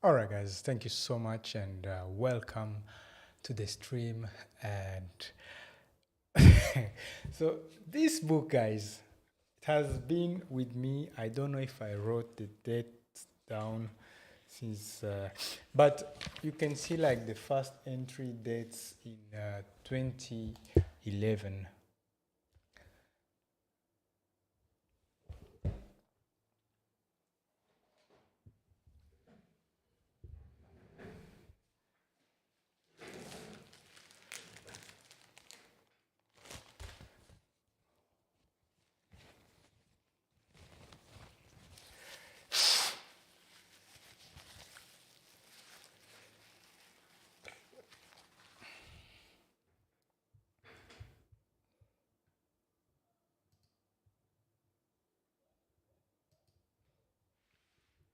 All right, guys, thank you so much and welcome to the stream. And so, this book, guys, it has been with me. I don't know if I wrote the date down since, but you can see like the first entry dates in 2011.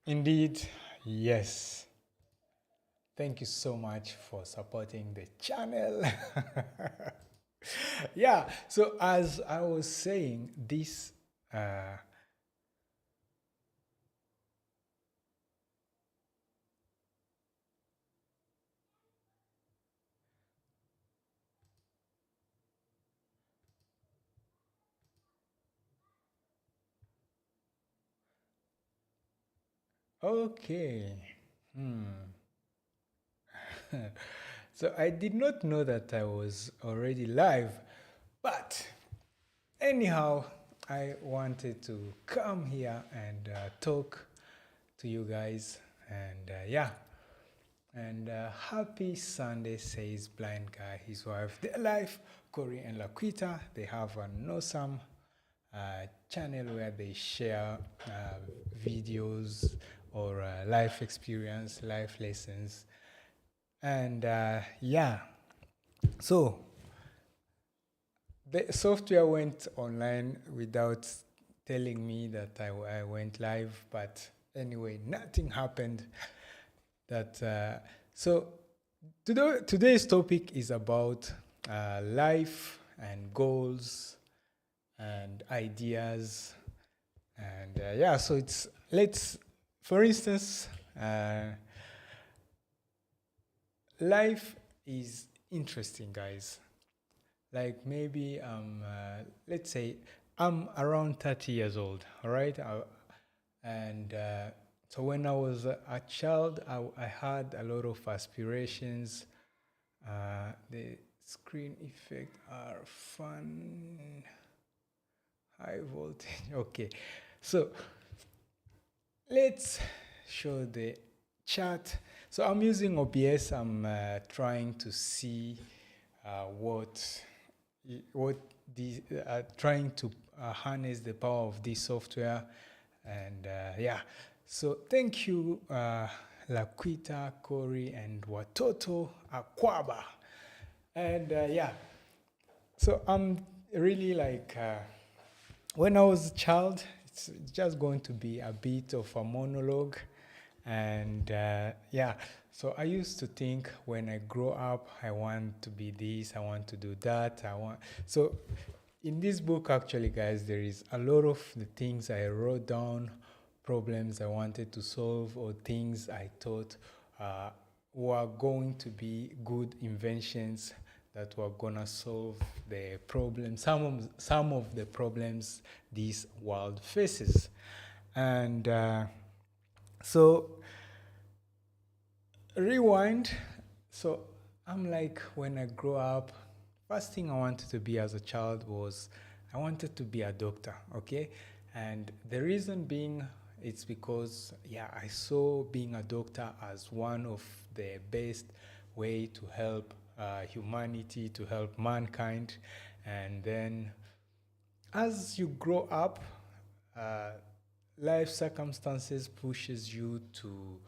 Indeed, yes. Thank you so much for supporting the channel. Yeah, so as I was saying, this okay. Hmm. So I did not know that I was already live, but anyhow, I wanted to come here and talk to you guys. And yeah, and happy Sunday, says Blind Guy, his wife, their life, Corey and Laquita. They have an awesome channel where they share videos or life experience, life lessons. And yeah, so the software went online without telling me that I went live, but anyway, nothing happened. That so today's topic is about life and goals and ideas, and yeah. So let's, for instance, life is interesting, guys. Like maybe let's say I'm around 30 years old, all right? And so when I was a child, I had a lot of aspirations. The screen effect are fun, high voltage. Okay, so let's show the chat. So I'm using OBS. I'm trying to see what the trying to harness the power of this software. And yeah, so thank you, Laquita, Corey, and Watoto Akwaba. And yeah, so I'm really like, when I was a child, it's just going to be a bit of a monologue. And yeah, so I used to think when I grow up, I want to be this, I want to do that. So in this book, actually, guys, there is a lot of the things I wrote down, problems I wanted to solve, or things I thought were going to be good inventions that were gonna solve the problem, some of the problems this world faces. And so rewind. So I'm like, when I grow up, first thing I wanted to be as a child was I wanted to be a doctor, okay? And the reason being, it's because, yeah, I saw being a doctor as one of the best way to help humanity, to help mankind. And then as you grow up, uh, life circumstances pushes you to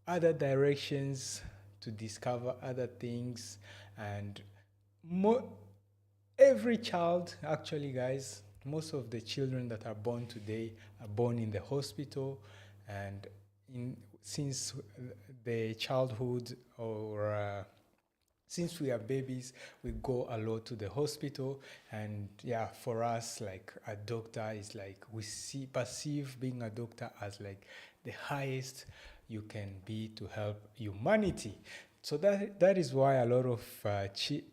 other directions, to discover other things. And every child, actually, guys, most of the children that are born today are born in the hospital. And since the childhood, or since we are babies, we go a lot to the hospital. And yeah, for us, like a doctor is like, perceive being a doctor as like the highest you can be to help humanity. So that is why a lot of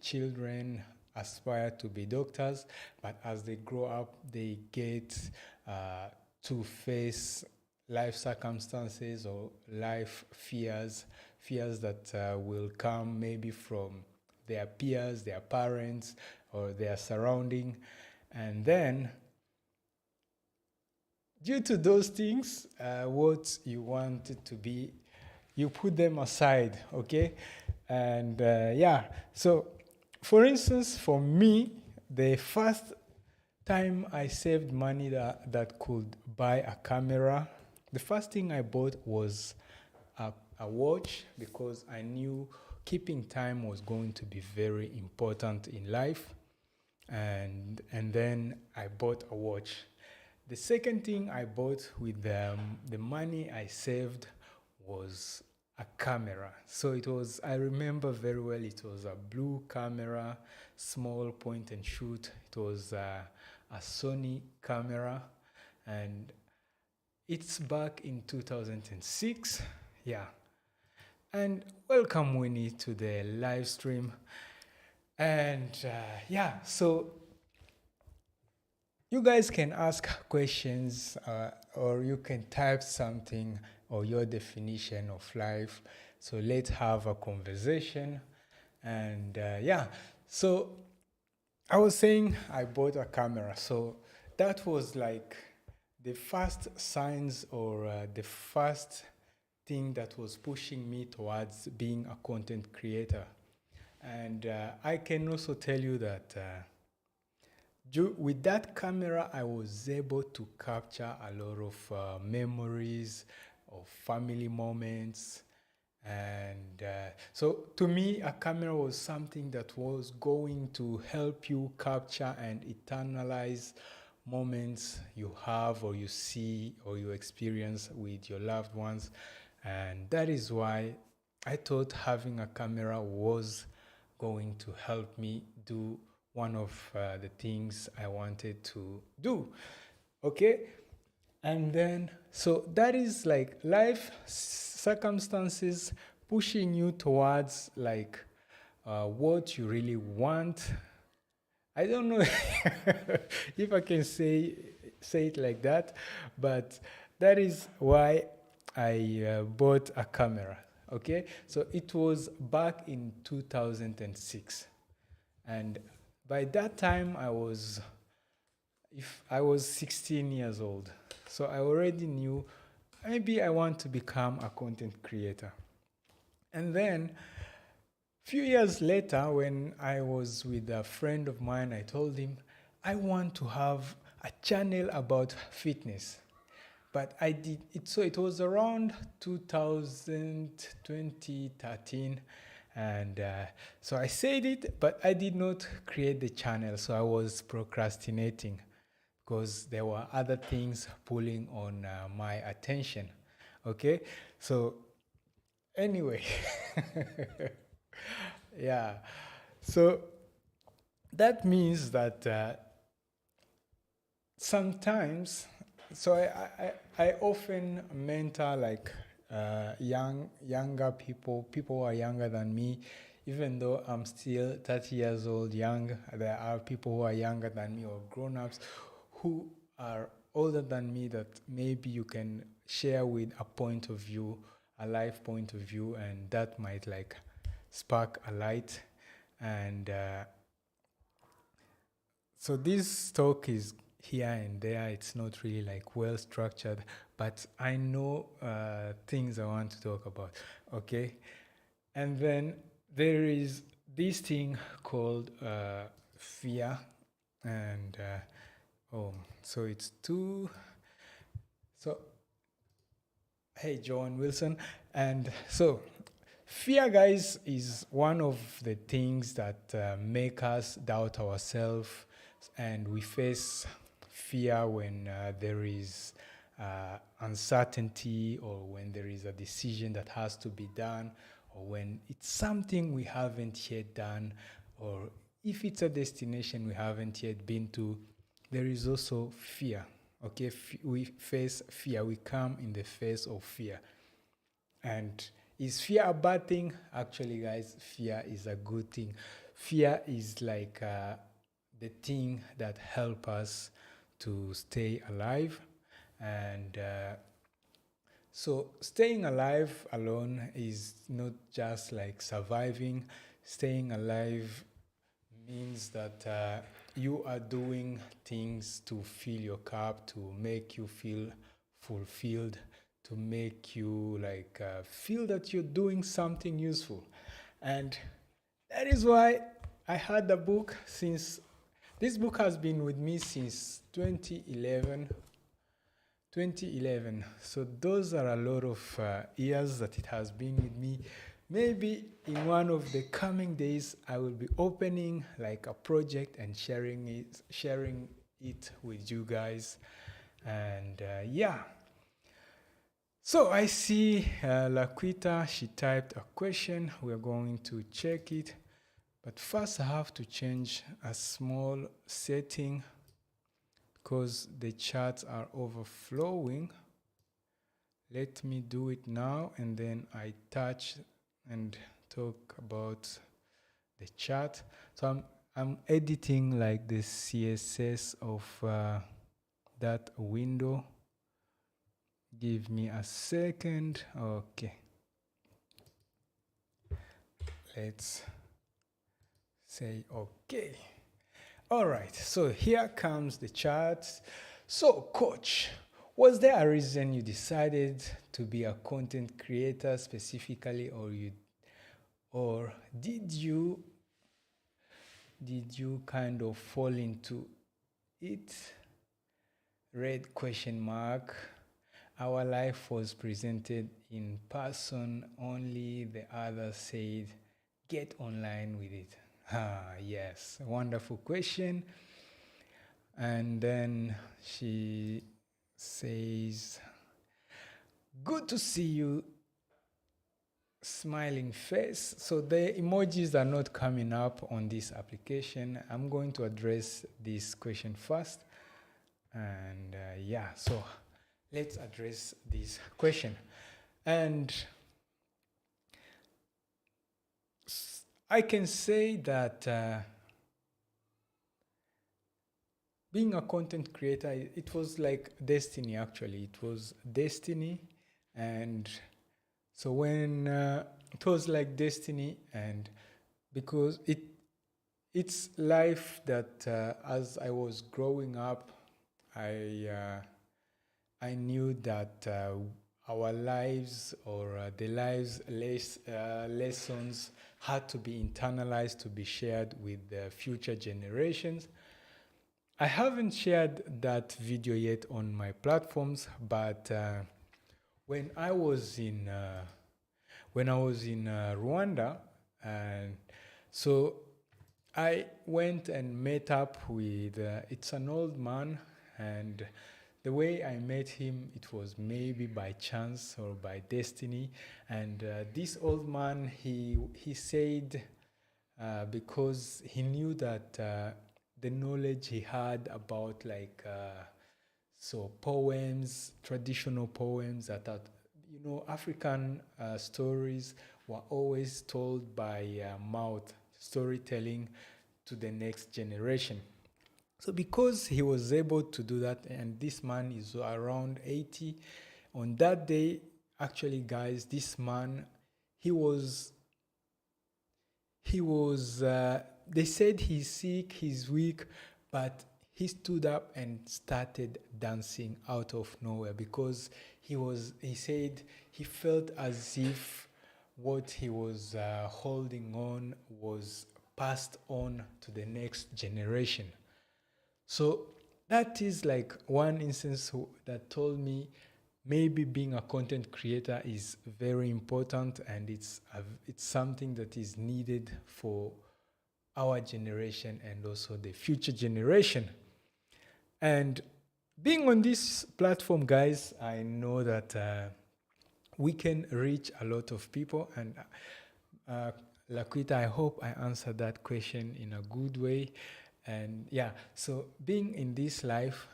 children aspire to be doctors, but as they grow up, they get uh, to face life circumstances or life fears that will come maybe from their peers, their parents, or their surrounding. And then, due to those things, what you wanted to be, you put them aside, okay? And yeah, so for instance, for me, the first time I saved money that could buy a camera, the first thing I bought was a watch, because I knew keeping time was going to be very important in life. And then I bought a watch. The second thing I bought with the money I saved was a camera. So it was, I remember very well, it was a blue camera, small point and shoot. It was a Sony camera, and it's back in 2006. Yeah. And welcome, Winnie, to the live stream. And yeah, so you guys can ask questions, or you can type something or your definition of life. So let's have a conversation. And yeah, so I was saying I bought a camera. So that was like the first signs, or the first thing that was pushing me towards being a content creator. And I can also tell you that with that camera, I was able to capture a lot of memories of family moments. And so to me, a camera was something that was going to help you capture and eternalize moments you have, or you see, or you experience with your loved ones. And that is why I thought having a camera was going to help me do one of the things I wanted to do. Okay? And then, so that is like life circumstances pushing you towards like what you really want. I don't know if I can say it like that, but that is why I bought a camera. Okay, so it was back in 2006, and by that time I was 16 years old. So I already knew maybe I want to become a content creator. And then few years later, when I was with a friend of mine, I told him I want to have a channel about fitness. But I did it, so it was around 2000, 2013. And so I said it, but I did not create the channel. So I was procrastinating because there were other things pulling on my attention. Okay, so anyway, yeah, so that means that sometimes, so I often mentor like younger people who are younger than me. Even though I'm still 30 years old, young, there are people who are younger than me, or grown-ups who are older than me, that maybe you can share with a point of view, a life point of view, and that might like spark a light. And so this talk is here and there. It's not really like well structured, but I know things I want to talk about. Okay, and then there is this thing called fear, and so it's two. So hey, John Wilson, and so fear, guys, is one of the things that make us doubt ourselves, and we face fear when there is uncertainty, or when there is a decision that has to be done, or when it's something we haven't yet done, or if it's a destination we haven't yet been to. There is also fear. Okay, we face fear. We come in the face of fear. And is fear a bad thing? Actually, guys, fear is a good thing. Fear is like the thing that help us to stay alive. And so staying alive alone is not just like surviving. Staying alive means that you are doing things to fill your cup, to make you feel fulfilled, to make you like feel that you're doing something useful. And that is why I had the book since this book has been with me since 2011. 2011. So those are a lot of years that it has been with me. Maybe in one of the coming days, I will be opening like a project and sharing it with you guys. And yeah. So I see Laquita, she typed a question. We're going to check it. But first I have to change a small setting because the charts are overflowing. Let me do it now, and then I touch and talk about the chart. So I'm editing like the CSS of that window. Give me a second. Okay. Let's say okay. All right, so here comes the chart. So, coach, was there a reason you decided to be a content creator specifically, or did you kind of fall into it? Red question mark. Our life was presented in person only. The other said, get online with it. Ah, yes, wonderful question. And then she says, good to see you, smiling face. So the emojis are not coming up on this application. I'm going to address this question first. And yeah, so let's address this question. And I can say that being a content creator, it was like destiny, actually. It was destiny. And so when it was like destiny, and because it's life that as I was growing up, I knew that our lives or the lives lessons had to be internalized to be shared with the future generations. I haven't shared that video yet on my platforms, but when I was in Rwanda, and so I went and met up with it's an old man, and the way I met him, it was maybe by chance or by destiny. And this old man, he said, because he knew that the knowledge he had about like so poems, traditional poems that are, African stories were always told by mouth, storytelling to the next generation. So because he was able to do that, and this man is around 80, on that day, actually, guys, this man, he was, they said he's sick, he's weak, but he stood up and started dancing out of nowhere because he said he felt as if what he was holding on was passed on to the next generation. So that is like one instance that told me maybe being a content creator is very important, and it's something that is needed for our generation and also the future generation. And being on this platform, guys, I know that we can reach a lot of people. And Laquita, I hope I answered that question in a good way. And yeah, so being in this life,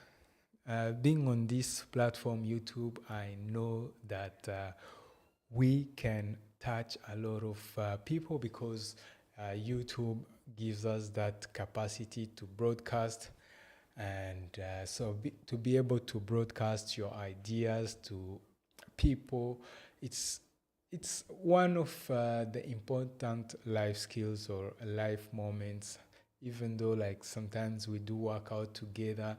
being on this platform, YouTube, I know that we can touch a lot of people because YouTube gives us that capacity to broadcast. And to be able to broadcast your ideas to people, it's it's one of the important life skills or life moments. Even though like sometimes we do work out together,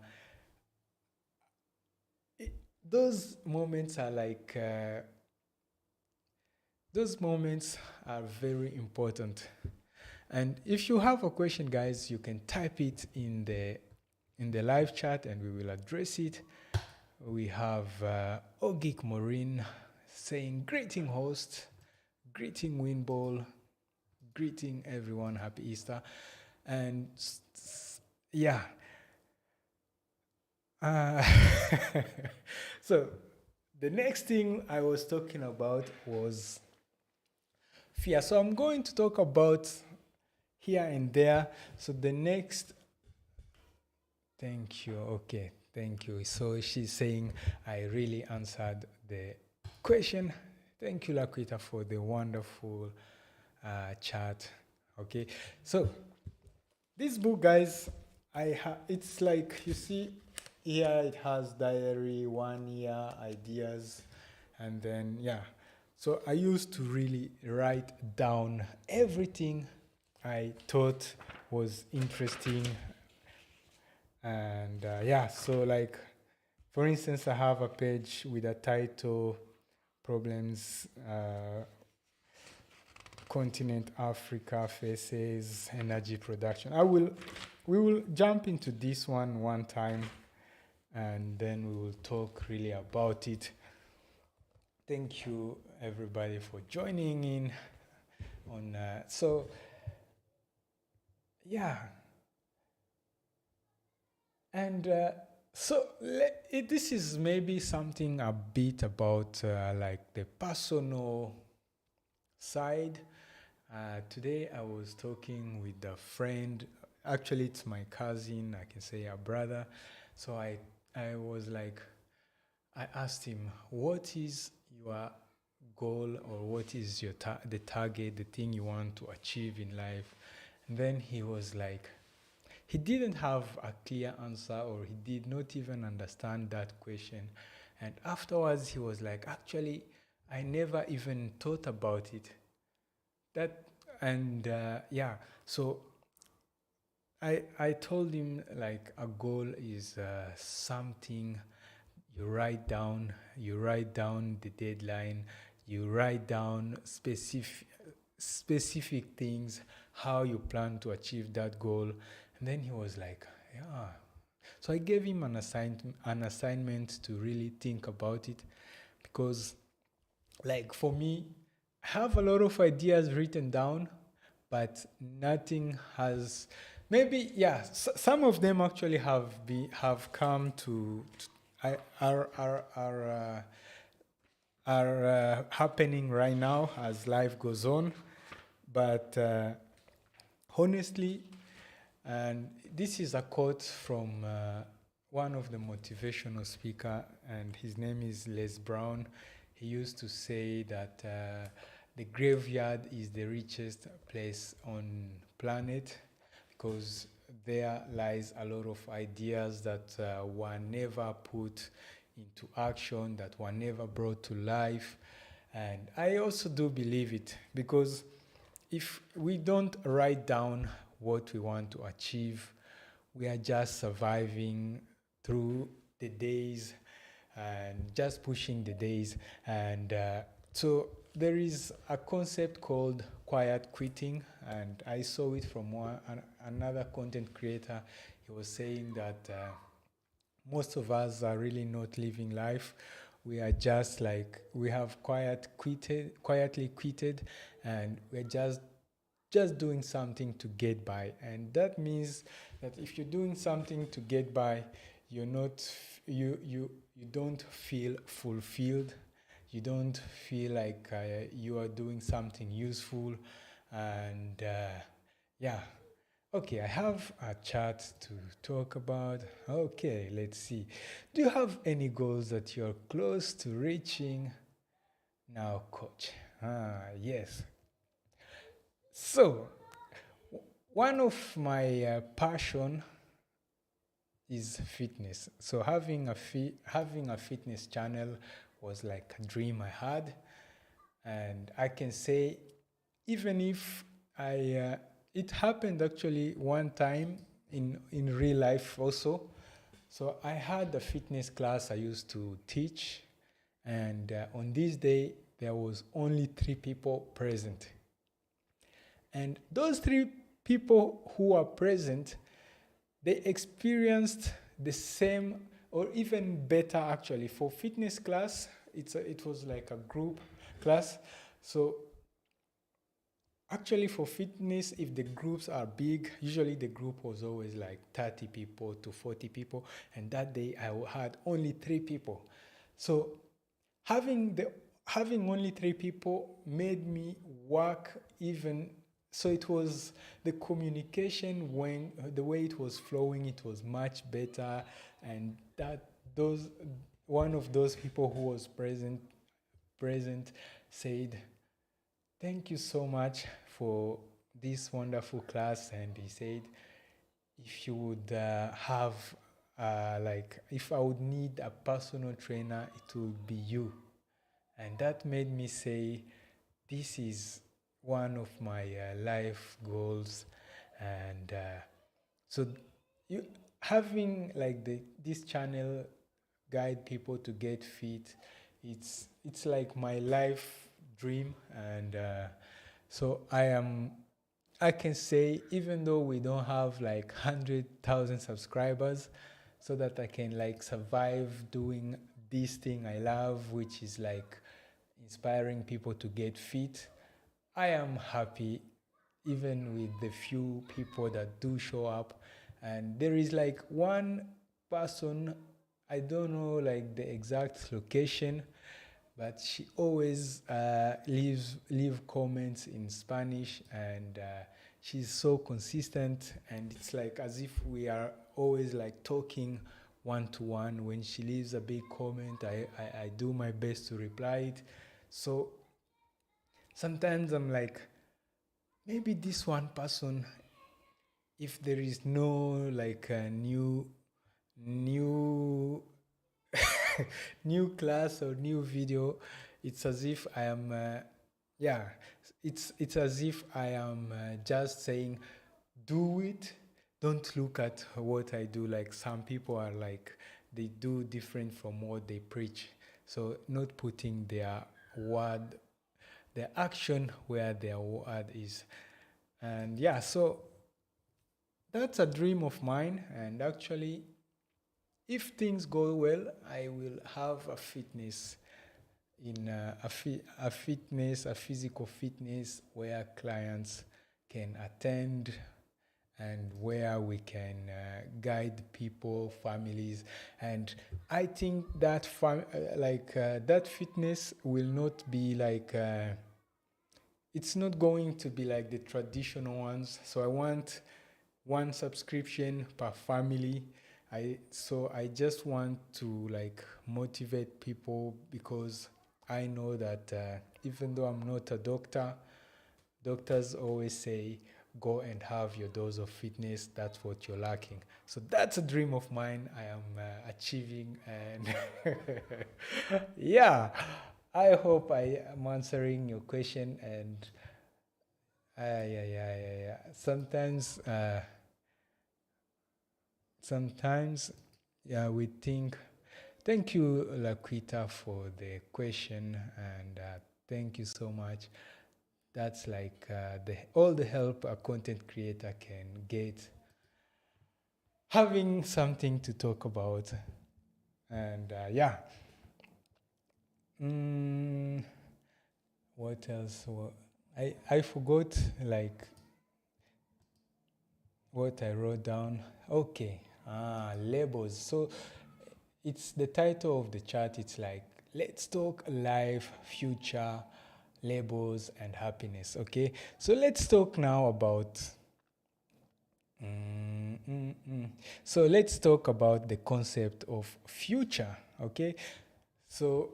it, those moments are like those moments are very important. And if you have a question, guys, you can type it in the live chat and we will address it. We have Ogik Maureen saying, greeting host, greeting Winball, greeting everyone, happy Easter. And yeah. Uh, so the next thing I was talking about was fear. So I'm going to talk about here and there. So the next, thank you. Okay, thank you. So she's saying I really answered the question. Thank you, Laquita, for the wonderful chat. Okay, so this book, guys, it's like you see here it has diary, 1 year ideas, and then yeah. So I used to really write down everything I thought was interesting, and yeah. So like, for instance, I have a page with a title, "Problems Continent Africa Faces Energy Production." We will jump into this one time, and then we will talk really about it. Thank you everybody for joining in on so yeah. And this is maybe something a bit about like the personal side. Today I was talking with a friend. Actually, it's my cousin. I can say a brother. So I was like, I asked him, "What is your goal, or what is your the target, the thing you want to achieve in life?" And then he was like, he didn't have a clear answer, or he did not even understand that question. And afterwards, he was like, "Actually, I never even thought about it." That and yeah, so I told him like a goal is something you write down the deadline, you write down specific things, how you plan to achieve that goal. And then he was like, yeah. So I gave him an assignment to really think about it, because like for me, I have a lot of ideas written down, but nothing has. Maybe yeah, some of them actually have come to are happening right now as life goes on. But honestly, and this is a quote from one of the motivational speaker, and his name is Les Brown. He used to say that the graveyard is the richest place on planet, because there lies a lot of ideas that were never put into action, that were never brought to life. And I also do believe it, because if we don't write down what we want to achieve, we are just surviving through the days and just pushing the days. And so there is a concept called quiet quitting, and I saw it from another content creator. He was saying that most of us are really not living life. We are just like, we have quietly quitted, and we're just doing something to get by. And that means that if you're doing something to get by, you're not you don't feel fulfilled. You don't feel like you are doing something useful. And yeah. Okay, I have a chat to talk about. Okay, let's see. Do you have any goals that you're close to reaching? Now coach. Yes. So one of my passion is fitness. So having a fitness channel was like a dream I had, and I can say even if it happened actually one time in real life also. So I had a fitness class I used to teach, and on this day there was only 3 people present, and those 3 people who are present, they experienced the same or even better actually. For fitness class, it was like a group class. So actually for fitness, if the groups are big, usually the group was always like 30 people to 40 people. And that day I had only 3 people. So having the having only 3 people made me work even. So it was the communication, when the way it was flowing, it was much better. And that those one of those people who was present said, thank you so much for this wonderful class. And he said, if you would have like if I would need a personal trainer, it would be you. And that made me say, this is one of my life goals. And so you having like this channel guide people to get fit, it's like my life dream. And so I can say, even though we don't have like 100,000 subscribers, so that I can like survive doing this thing I love, which is like inspiring people to get fit, I am happy even with the few people that do show up. And there is like one person, I don't know like the exact location, but she always leave comments in Spanish. And she's so consistent, and it's like as if we are always like talking one to one. When she leaves a big comment, I do my best to reply it. So sometimes I'm like, maybe this one person, if there is no like a new new class or new video, it's as if I am yeah, it's as if I am just saying, do it, don't look at what I do. Like some people are like, they do different from what they preach. So not putting their action where their word is. And yeah, so that's a dream of mine. And actually, if things go well, I will have a fitness in a physical fitness where clients can attend, and where we can guide people, families. And I think that that fitness will not be like it's not going to be like the traditional ones. So I want one subscription per family. I just want to like motivate people, because I know that even though I'm not a doctor, doctors always say, go and have your dose of fitness. That's what you're lacking. So that's a dream of mine I am achieving. And yeah, I hope I am answering your question. And yeah. Sometimes, yeah, we think. Thank you, Laquita, for the question. And thank you so much. That's like all the help a content creator can get, having something to talk about. And yeah. What else? I forgot like what I wrote down. Okay. Labels. So it's the title of the chat. It's like, let's talk life, future, labels, and happiness. Okay. So let's talk now about. So let's talk about the concept of future. Okay. So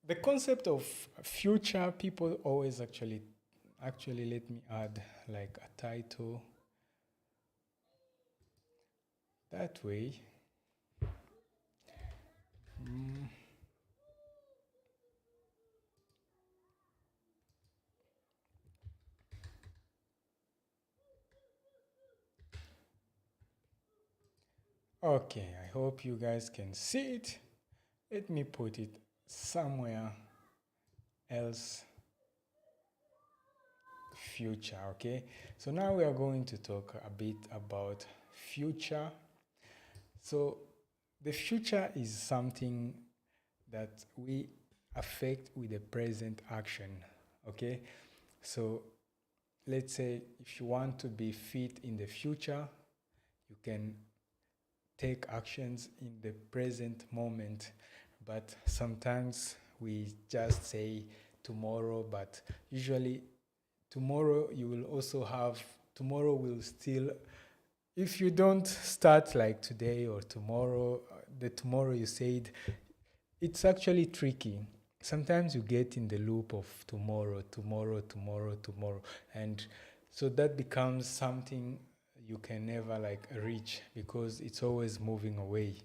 the concept of future, people always actually let me add like a title that way. Mm, okay, I hope you guys can see it. Let me put it somewhere else. Future. Okay, so now we are going to talk a bit about future. So the future is something that we affect with the present action. Okay, so let's say if you want to be fit in the future, you can take actions in the present moment, but sometimes we just say tomorrow, but usually tomorrow you will also have, tomorrow will still, if you don't start like today or tomorrow, the tomorrow you said, it's actually tricky. Sometimes you get in the loop of tomorrow, tomorrow, tomorrow, tomorrow, and so that becomes something you can never like reach because it's always moving away.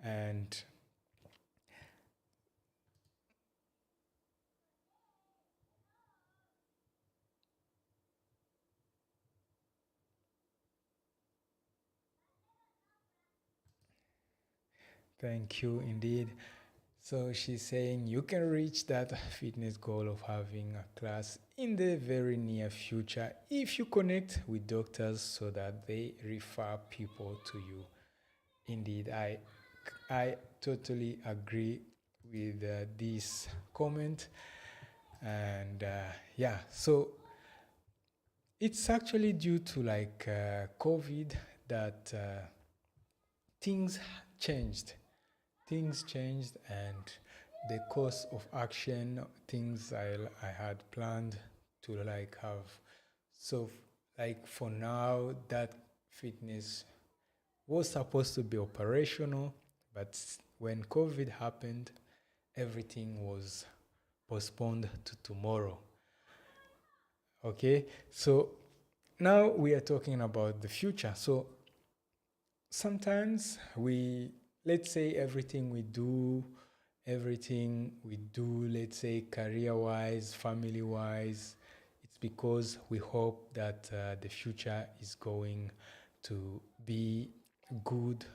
And thank you indeed. So she's saying you can reach that fitness goal of having a class in the very near future if you connect with doctors so that they refer people to you. Indeed, I totally agree with this comment, and yeah, so it's actually due to like COVID that things changed. Things changed, and the course of action, things I had planned to like have. So, like for now, that fitness was supposed to be operational, but when COVID happened, everything was postponed to tomorrow. Okay, so now we are talking about the future. So sometimes we, let's say everything we do, let's say career wise, family wise, it's because we hope that the future is going to be good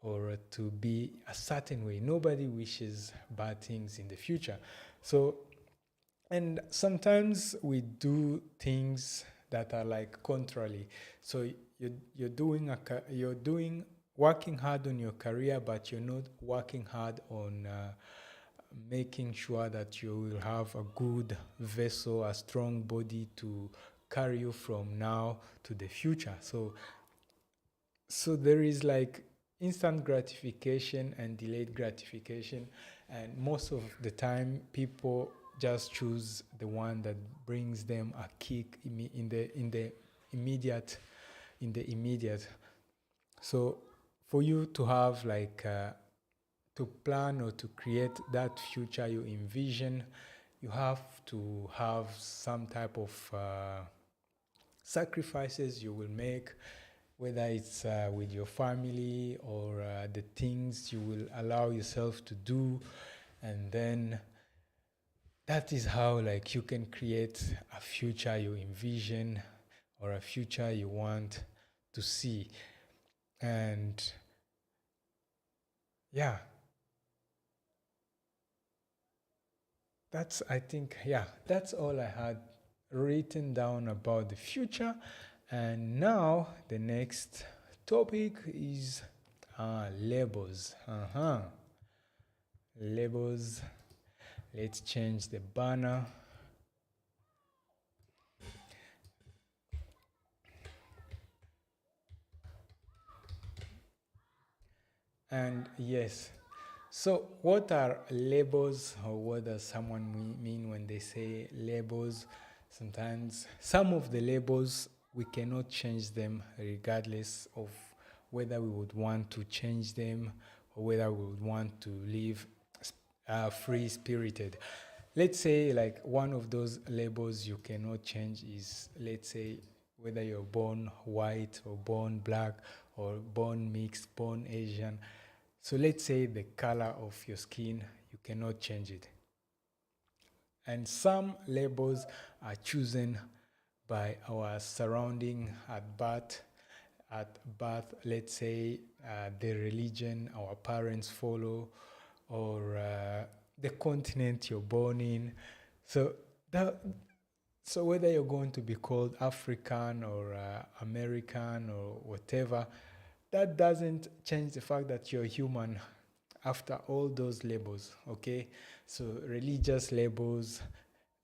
or to be a certain way. Nobody wishes bad things in the future. So, and sometimes we do things that are like contrary. So you're doing working hard on your career, but you're not working hard on making sure that you will have a good vessel, a strong body to carry you from now to the future. So there is like instant gratification and delayed gratification, and most of the time people just choose the one that brings them a kick immediate in the immediate. So for you to have like to plan or to create that future you envision, you have to have some type of sacrifices you will make, whether it's with your family or the things you will allow yourself to do. And then that is how like you can create a future you envision or a future you want to see. And yeah, that's, I think, yeah, that's all I had written down about the future. And now the next topic is labels. Labels. Let's change the banner. And yes, so what are labels, or what does someone mean when they say labels? Sometimes some of the labels we cannot change them regardless of whether we would want to change them or whether we would want to leave free spirited. Let's say like one of those labels you cannot change is, let's say, whether you're born white or born black or born mixed, born Asian. So let's say the color of your skin, you cannot change it. And some labels are chosen by our surrounding at birth. At birth, let's say the religion our parents follow, or the continent you're born in. So that, so whether you're going to be called African or American or whatever, that doesn't change the fact that you're human after all those labels, okay? So religious labels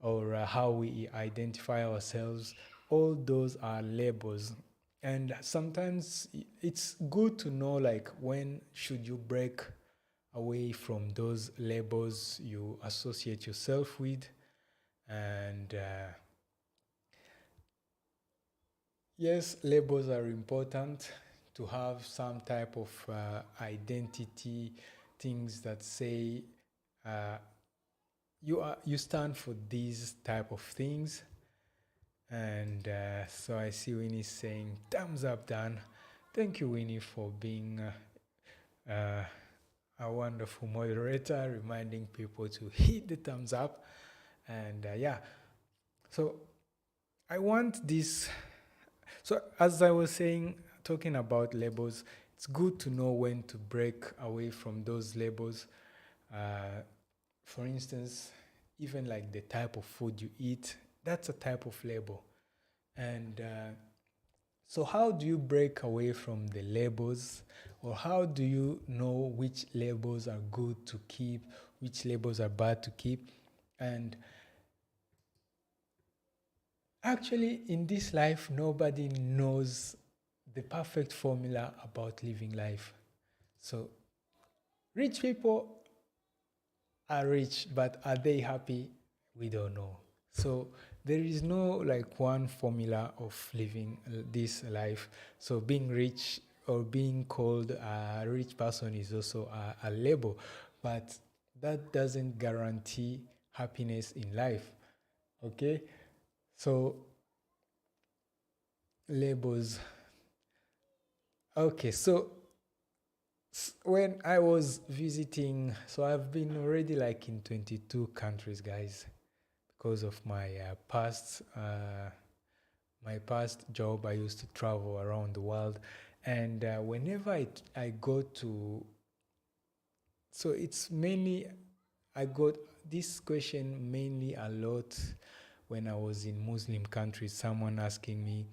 or how we identify ourselves, all those are labels. And sometimes it's good to know like when should you break away from those labels you associate yourself with. And yes, labels are important to have some type of identity, things that say you stand for these type of things. And so I see Winnie saying thumbs up, Dan. Thank you, Winnie, for being a wonderful moderator, reminding people to hit the thumbs up. And yeah, so I want this. So as I was saying, talking about labels, it's good to know when to break away from those labels. For instance, even like the type of food you eat, that's a type of label. And so how do you break away from the labels, or how do you know which labels are good to keep, which labels are bad to keep? And actually, in this life, nobody knows the perfect formula about living life. So rich people are rich, but are they happy? We don't know. So there is no like one formula of living this life. So being rich or being called a rich person is also a label, but that doesn't guarantee happiness in life. Okay, so labels. Okay, so when I was visiting, so I've been already like in 22 countries, guys, because of my past job. I used to travel around the world, and whenever I go to, so it's mainly, I got this question mainly a lot when I was in Muslim countries. Someone asking me,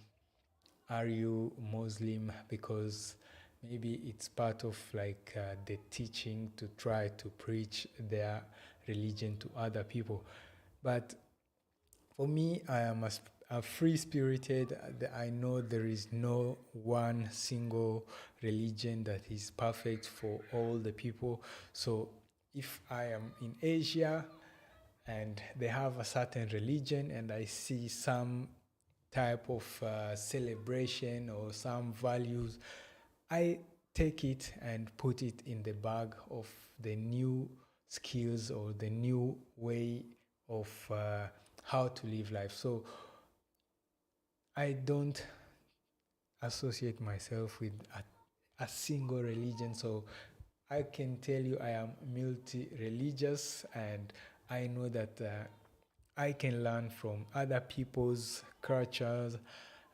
are you Muslim? Because maybe it's part of like the teaching to try to preach their religion to other people. But for me, I am a free spirited. I know there is no one single religion that is perfect for all the people. So if I am in Asia and they have a certain religion and I see some type of celebration or some values, I take it and put it in the bag of the new skills or the new way of how to live life. So I don't associate myself with a single religion. So I can tell you I am multi-religious, and I know that I can learn from other people's cultures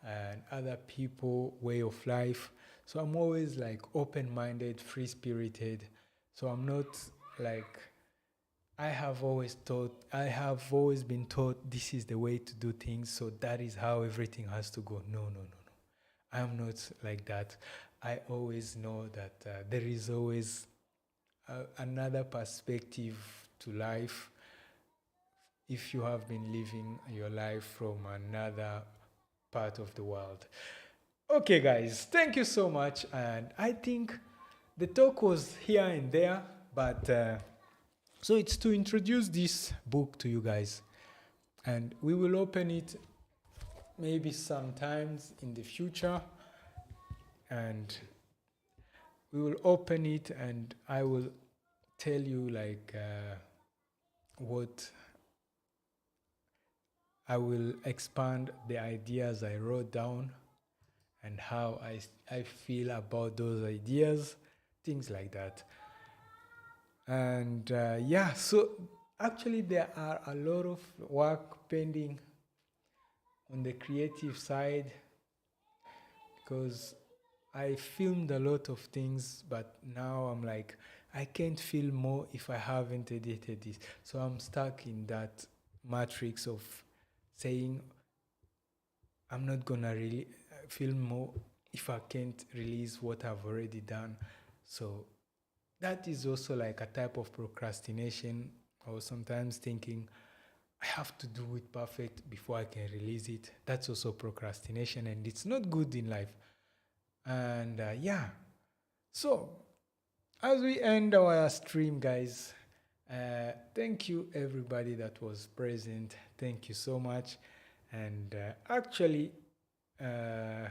and other people way of life. So I'm always like open-minded, free-spirited. So I'm not like, I have always been taught this is the way to do things, so that is how everything has to go. No, no, no, no. I am not like that. I always know that there is always another perspective to life if you have been living your life from another part of the world. Okay, guys, thank you so much. And I think the talk was here and there, but so it's to introduce this book to you guys. And we will open it maybe sometimes in the future. And we will open it and I will tell you like what I will expand the ideas I wrote down and how I feel about those ideas, things like that. And yeah, so actually, there are a lot of work pending on the creative side because I filmed a lot of things, but now I'm like, I can't film more if I haven't edited this. So I'm stuck in that matrix of saying, I'm not gonna really film more if I can't release what I've already done. So that is also like a type of procrastination, or sometimes thinking I have to do it perfect before I can release it. That's also procrastination, and it's not good in life. And yeah, so as we end our stream, guys, thank you everybody that was present. Thank you so much. And actually, uh,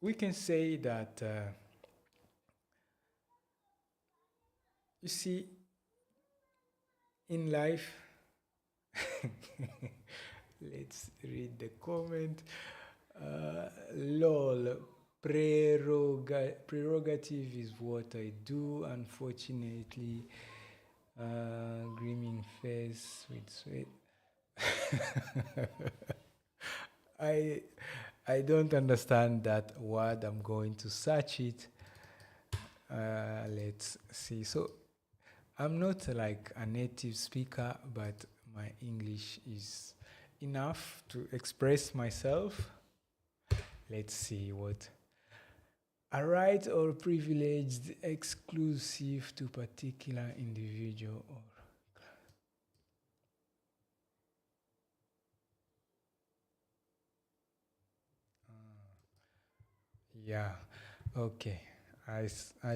we can say that, you see, in life, let's read the comment. Lol, prerogative is what I do. Unfortunately, gleaming face with sweat. I I don't understand that word. I'm going to search it. Let's see. So I'm not like a native speaker, but my English is enough to express myself. Let's see what. A right or privileged exclusive to particular individual or yeah, okay. I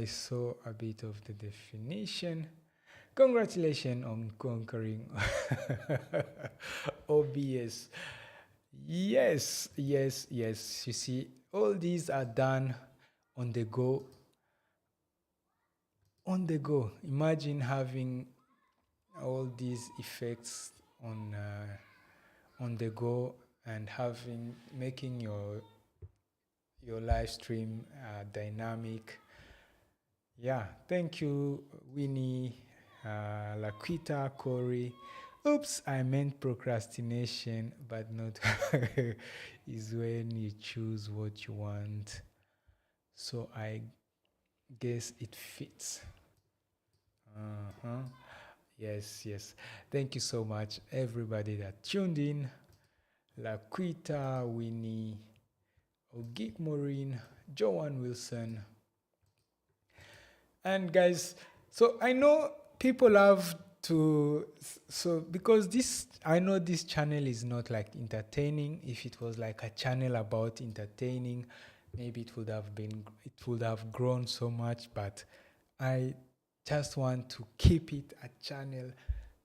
saw a bit of the definition. Congratulations on conquering OBS. Yes, yes, yes. You see, all these are done on the go. On the go. Imagine having all these effects on the go and having making your live stream dynamic. Yeah, thank you, Winnie, Laquita, Corey. Oops, I meant procrastination, but not is when you choose what you want. So I guess it fits. Uh-huh. Yes, yes. Thank you so much, everybody that tuned in. Laquita, Winnie, Ogik Maureen, Joanne Wilson. And guys, so I know people have to, so because this, I know this channel is not like entertaining. If it was like a channel about entertaining, maybe it would have grown so much, but I just want to keep it a channel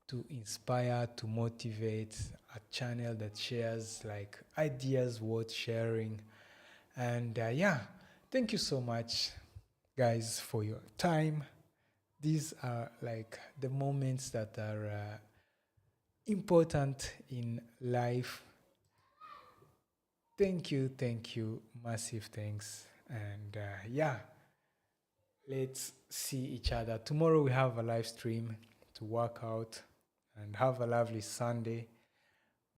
to inspire, to motivate, a channel that shares like ideas worth sharing. And yeah, thank you so much, guys, for your time. These are like the moments that are important in life. Thank you, massive thanks. And yeah, let's see each other. Tomorrow we have a live stream to work out and have a lovely Sunday.